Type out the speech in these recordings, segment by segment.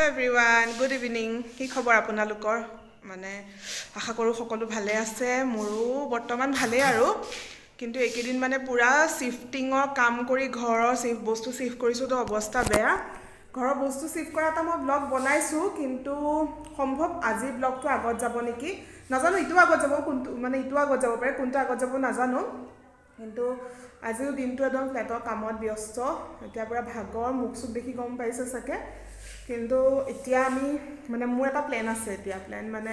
everyone good evening কি খবৰ আপোনালোকৰ মানে আশা কৰোঁ সকলো ভালে আছে মোৰো বৰ্তমান ভালেই আৰু কিন্তু এইকেইদিন মানে পুৰা শিফটিঙৰ কাম কৰি ঘৰৰ বস্তু শিফট কৰিছোঁ তো অৱস্থা বেয়া ঘৰৰ বস্তু শিফট কৰা এটা মই ব্লগ বনাইছোঁ কিন্তু সম্ভৱ আজি ব্লগটো আগত যাব নেকি নাজানো ইটো আগত যাব কোনটো মানে ইটো আগত যাব পাৰে কোনটো আগত যাব নাজানো কিন্তু আজিও দিনটো একদম ফ্লেটৰ কামত ব্যস্ত এতিয়া পুৰা ভাগৰ মুখ চুখ দেখি গম পাইছে চাগে কিন্তু এতিয়া আমি মানে মোৰ এটা প্ল্যান আছে এতিয়া প্ল্যান মানে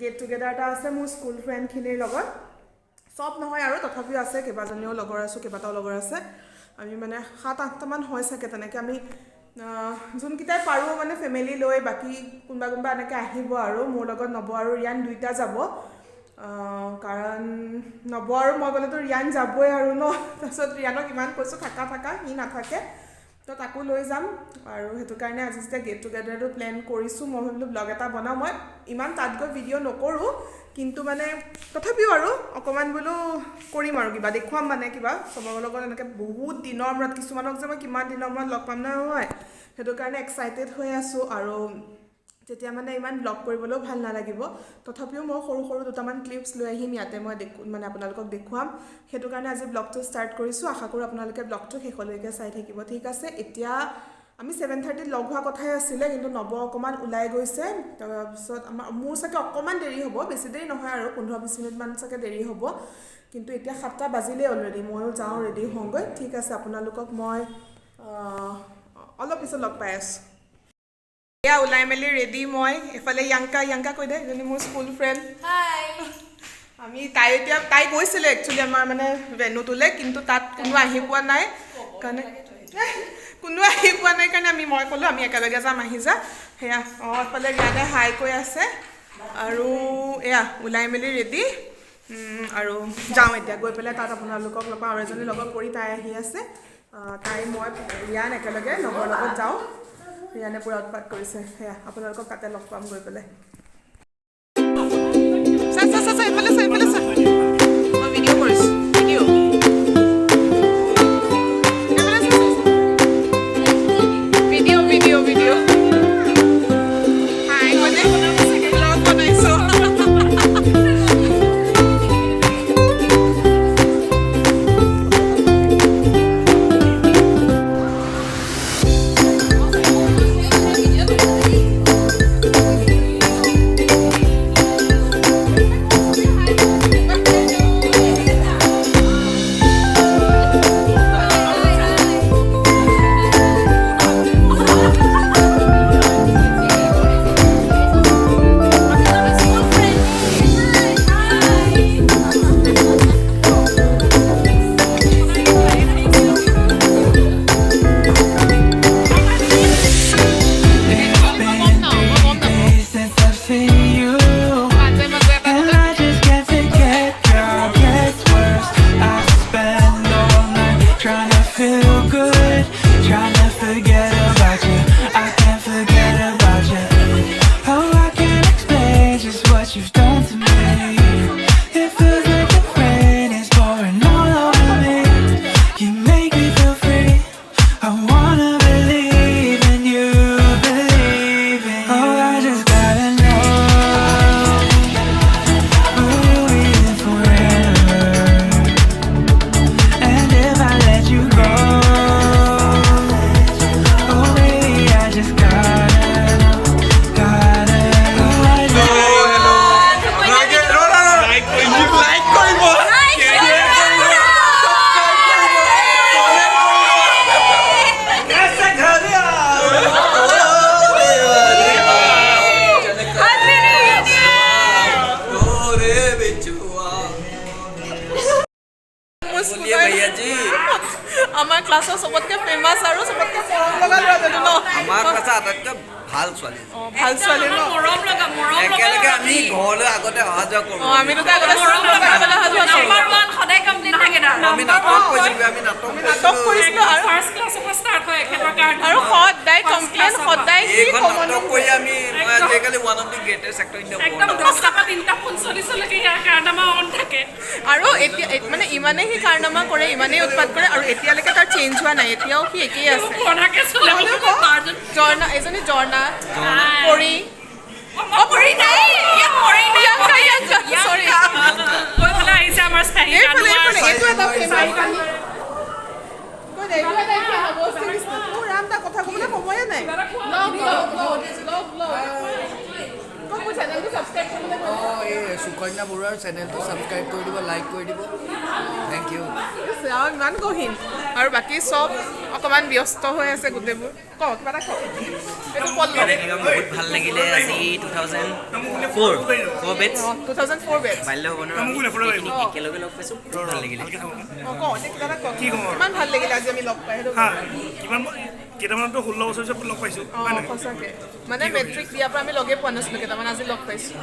গেট টুগেদাৰ এটা আছে মোৰ স্কুল ফ্ৰেণ্ডখিনিৰ লগত সব নহয় আৰু তথাপিও আছে কেইবাজনীও লগৰ আছো কেইবাটাও লগৰ আছে আমি মানে 7-8টা মান হয় চাগে তেনেকৈ আমি যোনকেইটাই পাৰোঁ মানে ফেমিলি লৈ বাকী কোনোবা এনেকৈ আহিব আৰু মোৰ লগত নব আৰু ৰিয়ান দুইটা যাব কাৰণ নব আৰু মই গ'লেতো ৰিয়ান যাবই আৰু ন তাৰপিছত ৰিয়ানক ইমান কৈছোঁ থাকা সি নাথাকে তো তাকো লৈ যাম আৰু সেইটো কাৰণে আজি যেতিয়া গেট টুগেদাৰটো প্লেন কৰিছোঁ মই ভাবিলোঁ ব্লগ এটা বনাওঁ মই ইমান তাত গৈ ভিডিঅ' নকৰোঁ কিন্তু মানে তথাপিও আৰু অকণমান বোলো কৰিম আৰু কিবা দেখুৱাম মানে কিবা চবৰ লগত এনেকৈ বহুত দিনৰ মূৰত কিছুমানক যে মই কিমান দিনৰ মূৰত লগ পাম নহয় সেইটো কাৰণে এক্সাইটেড হৈ আছোঁ আৰু তেতিয়া মানে ইমান ব্লগ কৰিবলৈও ভাল নালাগিব তথাপিও মই সৰু দুটামান ক্লিপছ লৈ আহিম ইয়াতে মই মানে আপোনালোকক দেখুৱাম সেইটো কাৰণে আজি ব্লগটো ষ্টাৰ্ট কৰিছোঁ আশা কৰোঁ আপোনালোকে ব্লগটো শেষলৈকে চাই থাকিব ঠিক আছে এতিয়া আমি 7:30 লগ হোৱা কথাই আছিলে কিন্তু নব অকণমান ওলাই গৈছে তাৰপিছত মোৰ চাগে অকণমান দেৰি হ'ব বেছি দেৰি নহয় আৰু 15-20 মিনিটমান চাগে দেৰি হ'ব কিন্তু এতিয়া 7টা বাজিলেই অলৰেডি ময়ো যাওঁ ৰেডি হওঁগৈ ঠিক আছে আপোনালোকক মই অলপ পিছত লগ পাই আছোঁ এয়া ওলাই মেলি ৰেডি মই এফালে য়াংকা কৈ দে এজনী মোৰ স্কুল ফ্ৰেণ্ড আমি তাই গৈছিলে একচুৱেলি আমাৰ মানে ভেনুটোলৈ কিন্তু তাত কোনো আহি পোৱা নাই কাৰণে মই ক'লোঁ আমি একেলগে যাম আহি যা সেয়া এফালে ৰিয়ানে হাই কৈ আছে আৰু এয়া ওলাই মেলি ৰেডি আৰু যাওঁ এতিয়া গৈ পেলাই তাত আপোনালোকক লগ পাওঁ আৰু এজনী লগত কৰি তাই আহি আছে তাই মই ৰিয়ান একেলগে লগৰ লগত যাওঁ ৰিয়ানে পুৰা উৎপাত কৰিছে সেয়া আপোনালোকক তাতে লগ পাম গৈ পেলাই এইফালে মই ভিডিঅ' কৰিছোঁ ভিডিঅ' হাই মানে ব্লগ বনাইছোঁ আমাৰ ক্লাছৰ সবতকৈ ফেমাছ আৰু সবতকৈ মৰম লগা ল'ৰাটো ন আমাৰ ক্লাছৰ আটাইতকৈ ভাল ছোৱালী ন মৰম লগা একেলগে আমি ঘৰলৈ আগতে অহা যোৱা কৰোঁ আমি দুটা আগতে নাম্বাৰ 1 সদায় কমপ্লিট থাকে না আমি নাটক কৰিছিলোঁ আৰু ফাৰ্ষ্ট ক্লাছৰ পৰা ষ্টাৰ্ট হয় একেবাৰে কাৰণে আৰু সদায় কমপ্লেইন সদায় এইখন নাটক কৰি আমি আজিকালি one of the greatest actor in the একদম 10টা পৰা 3টা 45 লৈকে কাৰ্ডামা অন থাকে আৰু এতিয়া মানে ইমানেই সি কাৰ্ডামা কৰে ইমানেই উৎপাত কৰে আৰু এতিয়ালৈকে তাৰ চেঞ্জ হোৱা নাই এতিয়াও সি একেই আছে পুৰণাকে চলে বাৰজন জৰ্ণা এজনী জৰ্ণা পৰি পৰি নাই পৰি নাই চৰি কৈ ফালে আহিছে আমাৰ স্থায়ী এইফালে এইফালে কানুৱাৰ এইটো এটা ফেমাইল কানি কৈ দে এইটো এটা কি হ'ব চিৰিয়াছ মোৰ ৰাম তা কথা ক'বলৈ সময়ে নাই চেনেলটো সাবস্ক্ৰাইব কৰিবলৈ এই সুকন্যা বৰুৱাৰ চেনেলটো সাবস্ক্ৰাইব কৰি দিব লাইক কৰি দিব থ্যাংক ইউ ইমান গহীন আৰু বাকী চব অকণমান ব্যস্ত হৈ আছে গোটেইবোৰ কিবা এটা এইটো পল্লৱ বহুত ভাল লাগিলে আজি 2004 বেটছ 2004 বেটছ বাল্য ভৱনৰ একেলগে লগ পাইছোঁ বহুত ভাল লাগিলে কিবা এটা কিমান ভাল লাগিলে আজি আমি লগ পাই কেইটামানতো 16 বছৰ পিছত লগ পাইছোঁ সঁচাকৈ মানে মেট্ৰিক দিয়াৰ পৰা আমি লগে পোৱা নাছিলোঁ কেইটামান আজি লগ পাইছোঁ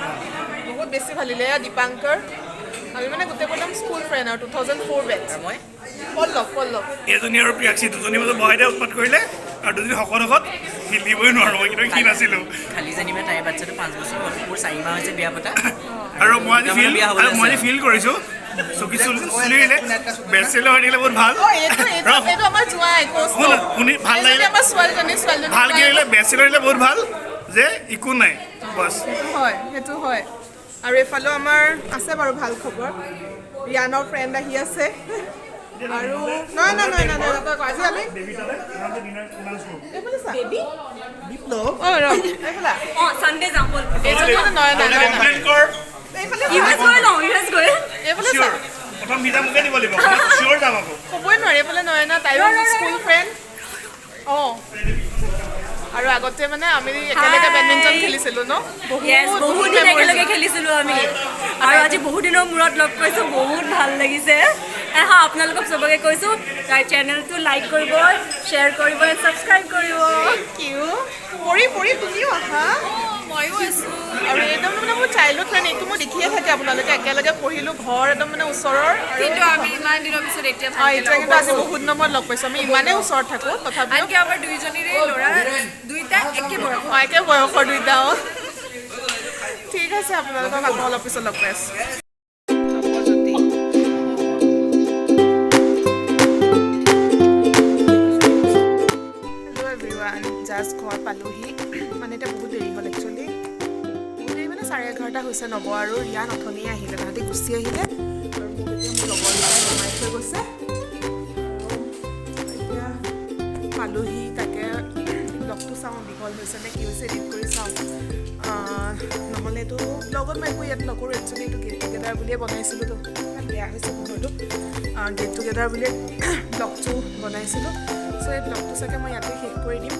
বহুত বেছি ভাল লাগিলে দীপাংকৰ আমি মানে গোটেইবোৰ একদম স্কুল ফ্ৰেণ্ড আৰু 2004 বেটছ মই পল্লৱ এজনী আৰু প্ৰিয়াক্ষী দুজনী মাজত বহাই দিয়া উৎপাত কৰিলে আৰু দুজনী শকত মিলিবই নোৱাৰোঁ মই কিন্তু কি নাছিলোঁ খালি যেনিবা তাইৰ বাচ্ছাটো 5 বছৰ হ'ল মোৰ 4 মাহ হৈছে বিয়া পতা আৰু মই আজি ফিল কৰিছোঁ চকী চুলিলে বেচেলৰ হৈ থাকিলে বহুত ভাল এইটো আমাৰ জোৱাই শুনি ভাল লাগিলে আমাৰ ছোৱালীজনী ভাল কি লাগিলে বেচেলৰ দিলে বহুত ভাল যে একো নাই বছ সেইটো হয় আৰু এইফালেও আমাৰ আছে বাৰু ভাল খবৰ ৰিয়ানৰ ফ্ৰেণ্ড আহি আছে আৰু নহয় আজি আমি চানডে যাম বল প্ৰথম ভিজা মোকে দিব লাগিব চিয়'ৰ যাম আকৌ ক'বই নোৱাৰি এইফালে নয়না তাইৰো স্কুল ফ্ৰেণ্ড আৰু আগতে মানে আমি একেলগে বেডমিণ্টন খেলিছিলোঁ ন বহুত দিন একেলগে খেলিছিলোঁ আমি আৰু আজি বহুত দিনৰ মূৰত লগ পাইছোঁ বহুত ভাল লাগিছে আপোনালোকক চবকে কৈছোঁ তাই চেনেলটো লাইক কৰিব শ্বেয়াৰ কৰিব ছাবস্ক্ৰাইব কৰিব পৰি তুমিও আহা ময়ো আছোঁ আৰু একদম মানে মোৰ চাইল্ডহুড ফ্ৰেণ্ড এইটো মই দেখিয়ে থাকে আপোনালোকে একেলগে পঢ়িলোঁ ঘৰ একদম মানে ওচৰৰ কিন্তু আমি ইমান দিনৰ পিছত এতিয়া এতিয়া কিন্তু আজি বহুত দিনৰ মূৰত লগ পাইছোঁ আমি ইমানেই ওচৰত থাকোঁ তথাপিও আনকি আমাৰ দুইজনীৰে ল'ৰা দুইটা একে বয়স একে বয়সৰ দুইটা ঠিক আছে আপোনালোকক আকৌ অলপ পিছত লগ পাই আছোঁ জাষ্ট ঘৰ পালোহি মানে এতিয়া বহুত দেৰি হ'ল একচুৱেলি বহুত দেৰি মানে 11:30 হৈছে নব আৰু ৰিয়া নথনিয়ে আহিলে তাহাঁতি গুচি আহিলে আৰু মোক এতিয়া মোৰ লগৰকেইটাই নমাই থৈ গৈছে এতিয়া পালোহি তাকে ব্লগটো চাওঁ দীঘল হৈছে নে কি হৈছে এডিট কৰি চাওঁ নহ'লেতো ব্লগত মই একো ইয়াত নকৰোঁ একচুৱেলি এইটো গেট টুগেডাৰ বুলিয়ে বনাইছিলোঁতো বেয়া হৈছে বন্ধুটো গেট টুগেডাৰ বুলিয়ে ব্লগটো বনাইছিলোঁ চ' এই ব্লগটো চাগে মই ইয়াতে শেষ কৰি দিম